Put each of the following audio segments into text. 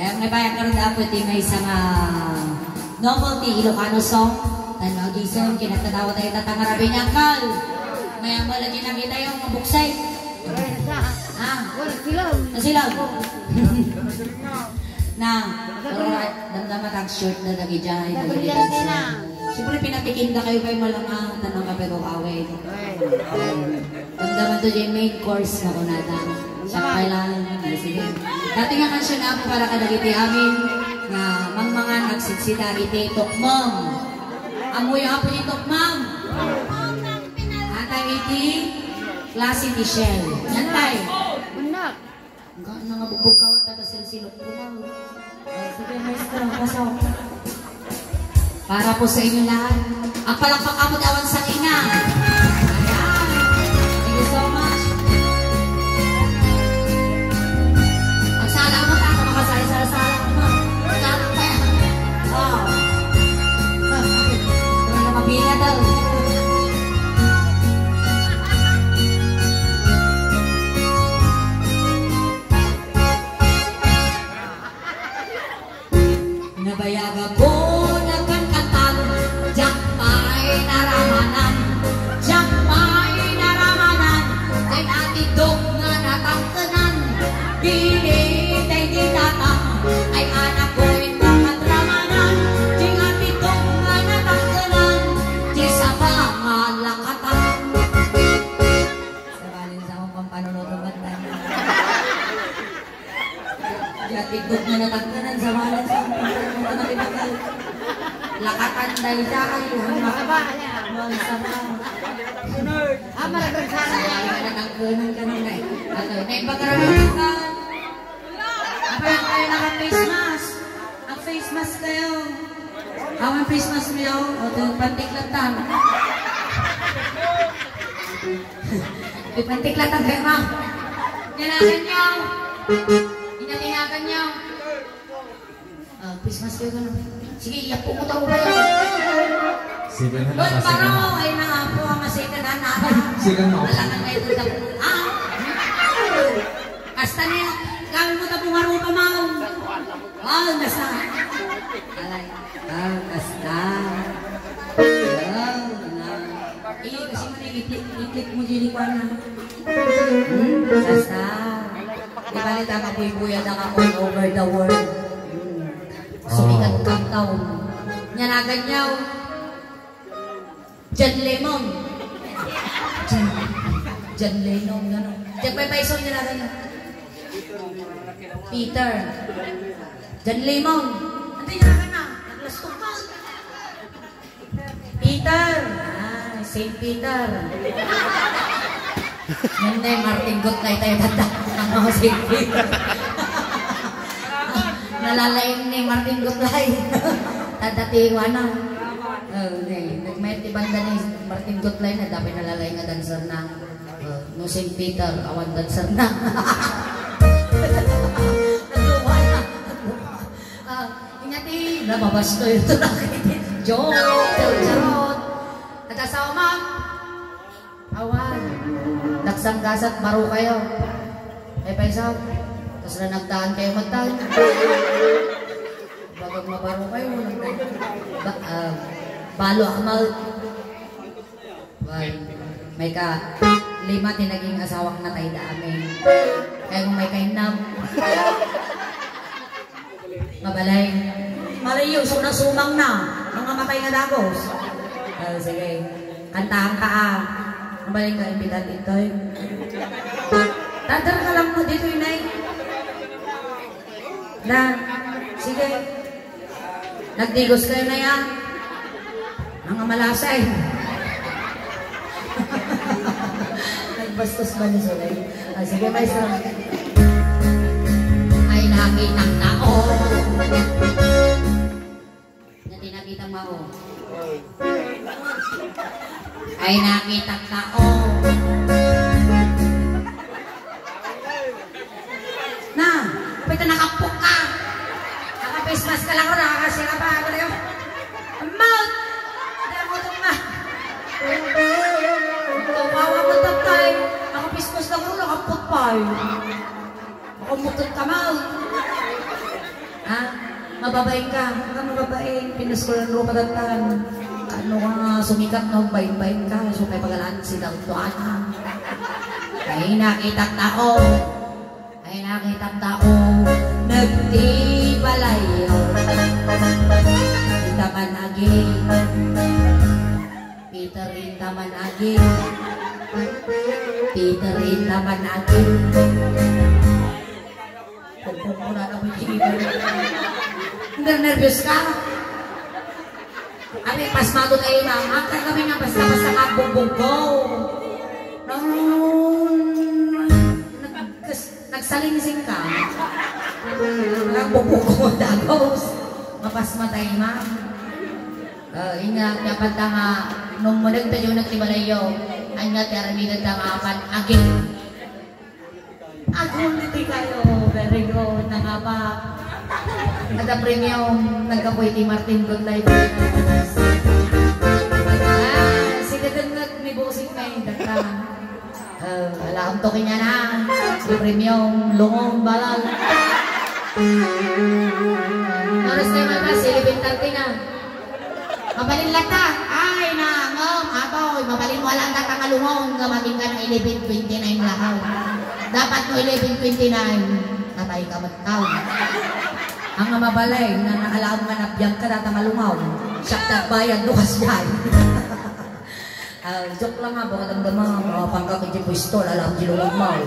May bayan karon dapat may isang novelty Ilocano song. Tanaw di song kinatatawa tayo tatangarabi niya kal. May ang malagi nakita yung mabuksay. Wala silaw. Nasilaw. Na, damdaman tag short na nagijay. Siyempre pinatikinda kayo malanga tanong ka pero away. Damdaman to yung main course na kunada. Siya kailangan. Sige. Dati nga kansyon na ako para kadagiti amin na mangmangan nagsiksita iti tokmong. Amoy ako ni tokmong. Atang iti klase ni Shell. Yan tayo. Benak. Enggak nangabubog kawat at silsilok ko na. Sige, maestro, pasok. Para po sa inyo lahat. Ang palakpak abot awan sa ina. Ayan. Thank you so much. Ang salamat ako makasaya-sala mo. Salamat pa yan. Oh. Ito na mabila daw. Nabayaga ko nagkantatan, jak may naramanan, ay natidog nga natangkanan, pilit ay dinatang, ay anak ko'y nakadramanan, di natidog nga natangkanan, di sa mga lakatan. Sabalin sa akong pampanunod ng bandan. Di natidog nga natangkanan, sabalin sa akong lakatan dahil sa kayo. Masaba niya. Masaba. Malagag sana niya. Ay, natangkunan ka nung na. Ano, naipagkaranasan ka. Apa yung kayo naka-face mask? Ang face mask kayo. Ang face mask niyo. O, ito yung pantiklatan. Ipantiklatan kayo, ma'am. Nalagan niyo. Inatinagan niyo. Face mask kayo ganun. Sige, iyak po ko tayo ba yan? Sigan na Doon kasi paro, ay na po ang masikan na naba. Sigan na. Alangan na ito sa Kasta niya, kami mo tapong haro pa maong. Nasa. Alay. Kasta. Kasi mo na-i-click mo dili ko na. Kasta. Di ba nita kapuy-puya na ka all over the world. Sumikat kang taon. Nyanagan niyaw. John Lemon. John Lennon, gano'n. Jagpay-paisong nyanagan niyaw. Peter. John Lemon. Ano nyanagan na? Naglastok pa. Peter. St. Peter. Hindi, Martin Gutlay tayo tanda. Ang mga St. Peter. Nalalain ni Martin Gutlay. Tadatiwa na. Nagmayat ni banda ni Martin Gutlay na dapat nalalay nga dancer na. No St. Peter, awan dancer na. Nagluwa na. Ingati, nababas to ito na. Joke, charot. Nagkasawa ma'am. Awan. Nagsanggasat, baro kayo. Ay paisaw. Tapos na nagdaan kayo magdaan. Bagag mabaro kayo. Balo amal. May ka 5 tinaging asawang natay da amin. Kaya kung may kainam. Mabalay. Malayo, sumang na. Mga matay nga dagos. Sige. Kantahan ka Mabalay ka imbitan dito. Tadar ka lang mo dito inay. Na, sige. Nagdigos kayo na yan. Mga malasay. Nagbastos ba ni Solay? Sige, maestro. Ay, nakitang tao. Na tinakitang mao. Ay, nakitang tao. Na, kapit na nakapok ka. Naka-face mask ka lang ko, nakakasira pa ako na yun. Mouth! Hindi ako ito na. Kawawa mo tatay. Naka-face mask lang ko, nakapot pa. Nakamutot ka, mouth. Mababain ka. Mababain. Pinuskulan ro patatan. Ano nga, sumikat no, bain-bain ka. So, kay pagalaan sila utuan. Ay nakitang tao. Ay nakitang tao. Nagtibalayo. Taman agi. Peter in taman agi. Peter in taman agi. Kumpul na naman yung nervous ka? Abi, pas mato tayo mama, kami nga basta-basta magbubunggaw. Nagsalingsing ka. Nagbubunggaw dagos. Mapas matay ma. Ingat, dapat nga, nung munag tayo nagtibalayo, ingat, yaraminan nga apan, aging. Agong niti kayo, very good, nangapak. Ada premium, nagkapoy ti Martin Good Life. Sige din may busing may dagdag. Alam to kanya na, si premium, lungong, balal. Noros na yung mga silipin tarte na. Mabalin lata, ay na, ngom, atoy, mabalin wala ang datang alungong, ngamating ka ng 11:29 lahaw. Dapat mo 11:29, natay ka magtaw. Ang mabalay na naalaam manapyang ka datang alungaw, siyak bayad, lukas yan. Joke lang nga, baka damdama, pangka ka dyan po istol, alam dilulog mo.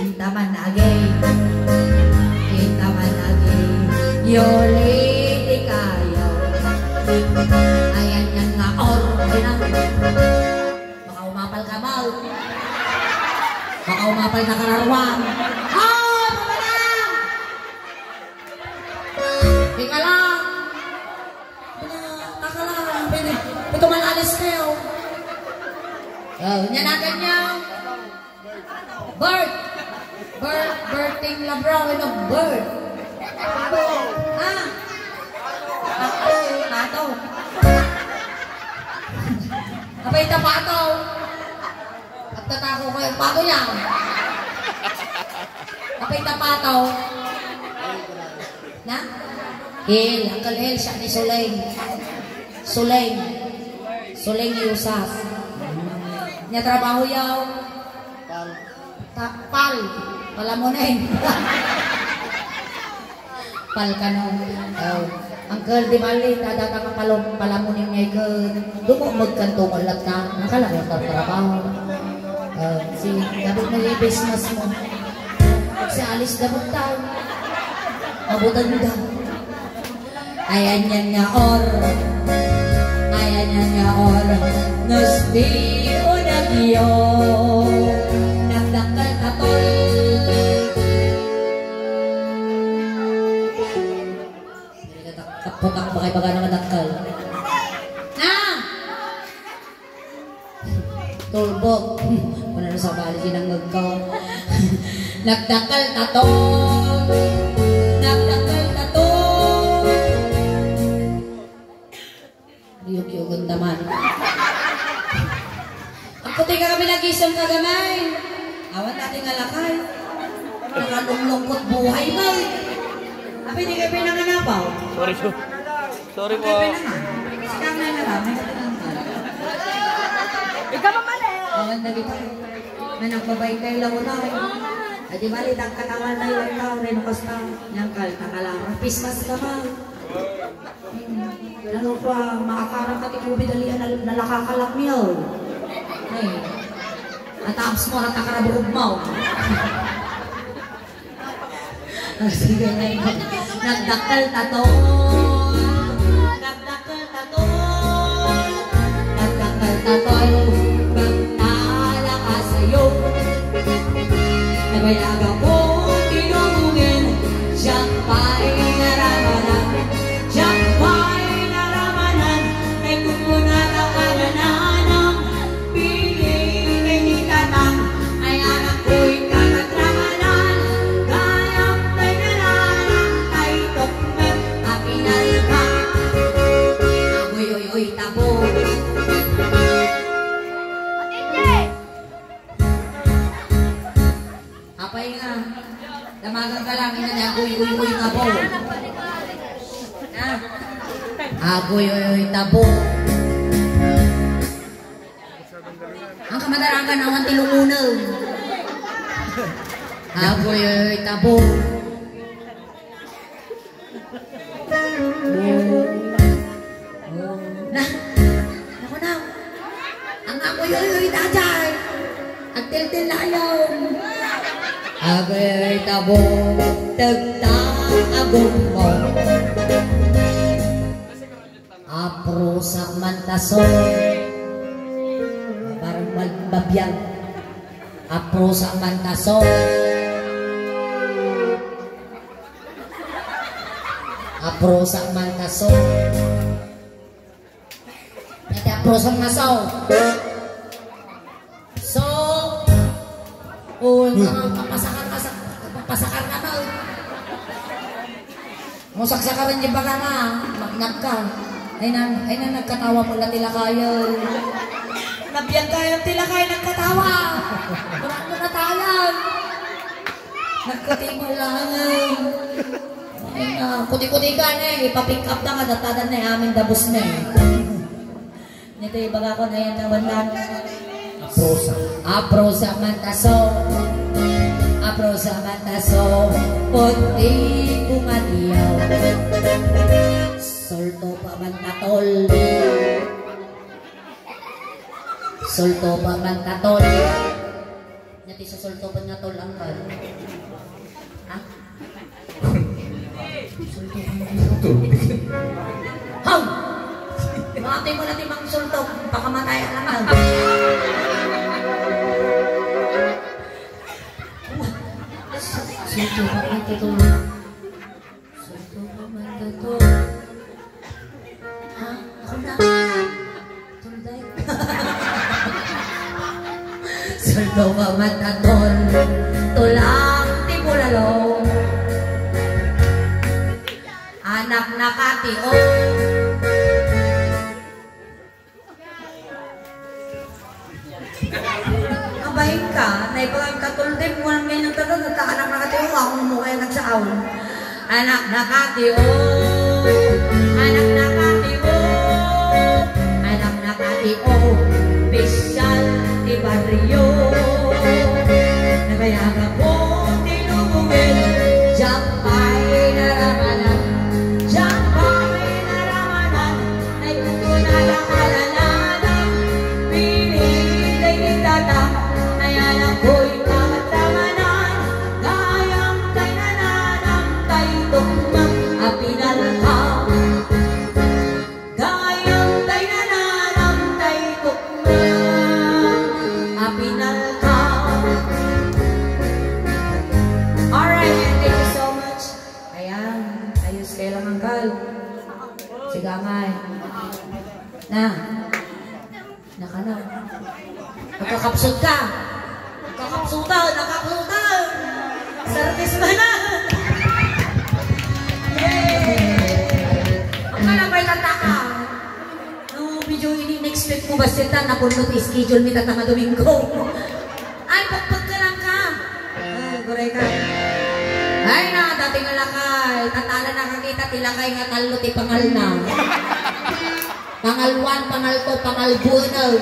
Intaman na agay, intaman na agay, yoli di kayo. Ayan yan nga, ay na. Baka umapal ka mal. Baka umapal na kararwang. Oh, mabalang! Ika lang. Taka lang. Ito malalis kayo. Yan natin niya. Bird. Birthing labraw in a bird. Ha? Pato. Kapay na pato. At tatako ko yung pato niya. Kapay na pato. Na? Hil. Uncle Hil siya ni Soleng. Soleng Yusaf. Niya trabaho yaw. Pal. Palamunin. Pal ka nung. Uncle di mali, dadata ka palamunin niya ka. Dumo magkantong ulat ka. Nakalaki ang trabaho. Si dabot mo yung business mo. Si alis dabot tayo. Mabutan mo daw. Ayan yan nga or. Ayan yan nga or. Nusti o nagyo. Nagdakal katol. Putak ba kayo baga naman dakal? Na! Tulbog. Wala na sa bali sinangag ko. Nagdakal tatong. Nagdakal tatong. Riyok-yokon naman. Ang puti ka kami nag-isang kagamay. Awan natin alakay. Nakalunglungkot buhay mo. Apa hindi kayo pinanganapaw? Sorry po. Sikang na lang. Ikaw mamali. Awan na dito. Na nagbabay kayo lang una. Ay di bali, katawan na yung tao. Renukas na. Yang kalakalang. Pismas ka ba? Ano pa, makakarang ka tikubi dalian na nakakalak niyo. Ay. At-aps mo, natakarabugog mo. Sige na ito. Nagdakal tatong. Nagdakal tatong. Nagdakal tatong. Pagtala ka sa'yo. Nabayaga ko tinungungin. Siyang pa'y naramanan. Siyang pa'y naramanan. Ay kukunan ang alananang. Piling ay nitatang. Ay anak ko'y katagramanan. Gayang tayo nananang. Kay tokmen apinal ka. Agoy-oy-oy tabo. Apay nga. ina niya, agoy-uy tabo. Agoy-uy tabo. Ang kamadarangan awan tilungunaw. Agoy-uy tabo. Naku na. Ang agoy-uy tajay. Ang til-til na ayaw. Agoy tabo, tagtang agong mo. Apro sa mantason. Parang magbabiyag. Apro sa mantason. Apro sa mantason. Ito apro sa masaw. So, papasakar ka na. Musaksak ka rin yung baka na. Magnag ka. Ay na nagkatawa mo lang tila kayo. Nabiyag kayo tila kayo nagkatawa. Kurang mo na tayo. Nagkatimo lang. Ay na, kuti-kuti ka na eh. Ipapick up na ka. Datadan na amin dabos na eh. Nito yung baga ko na yan na bandan. Aprosa mantaso. Aprosa mantaso. Puti kumadiyaw. Solto pa mantatol. Solto pa mantatol. Nyati sa solto pa nga tol ang bal. Ha? Solto pa mantatol. Haw! Mati mo natin mang solto. Pakamatay ang naman. Solto pa mantatol. Solto pa mantatol. Ha? Ako na. Tulday. Solto pa mantatol. Tulang tibulalong. Anak na katio. Kabahin ka, naipagay katuldin mo lang ngayon ng tagal, nagkaanak na katio, akong mo kayo nagsaaw. Anak na katio, anak na katio, anak na katio, bisyal di barrio. Nagayaga po, tinubugin, jampay na ramanan, jampay na ramanan, ay kukunala alalanan, pinilay ni tata, ay anak ko'y kamatamanan, gayang kay nananang kay tukmang apinal ka. Gayang kay nananang kay tukmang apinal ka. Alright, thank you so much. Ayan, ayos kayo lang ang kal. Sigamay. Na. Naka na. Nakakapsot ka. Nakakapsutan, nakakapsutan. Service ba na? Yay! Ang kalabay tataka. No, medyo ini-expect mo ba sita na punot schedule ni Tata Domingo? Ay, pagpag ka lang ka. Ay, guray ka. Ay na, dating alakay. Tatala nakakita tilakay nga talo ti pangal na. Pangalwan, pangalto, pangalbunaw.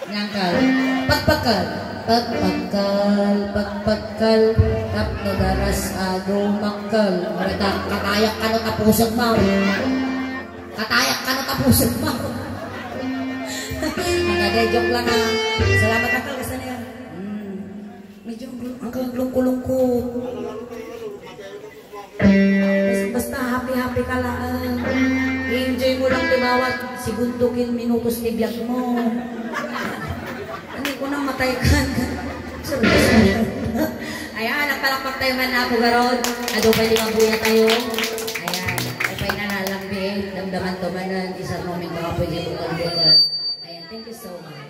Ngangkal. Pagpagkal. Pagpagkal, pagpagkal. Tapno daras agaw mangkal. Marita, katayak ka no tapusag mo. Katayak ka no tapusag mo. Nagagay-joke lang ha. Salamat akal, kasi na yan. Medyo ang lungko-lungkot. Basta happy-happy ka lang. I-enjoy mo lang bawat segundukin minutos ni biyag mo. Hindi ko nang matay ka. Ayan, nagpalakpak tayo man na ako garod. Ado pa limang buya tayo. Ayan, ay na nalambi. Damdaman to man isang moment baka pwede mo. Ayan, thank you so much.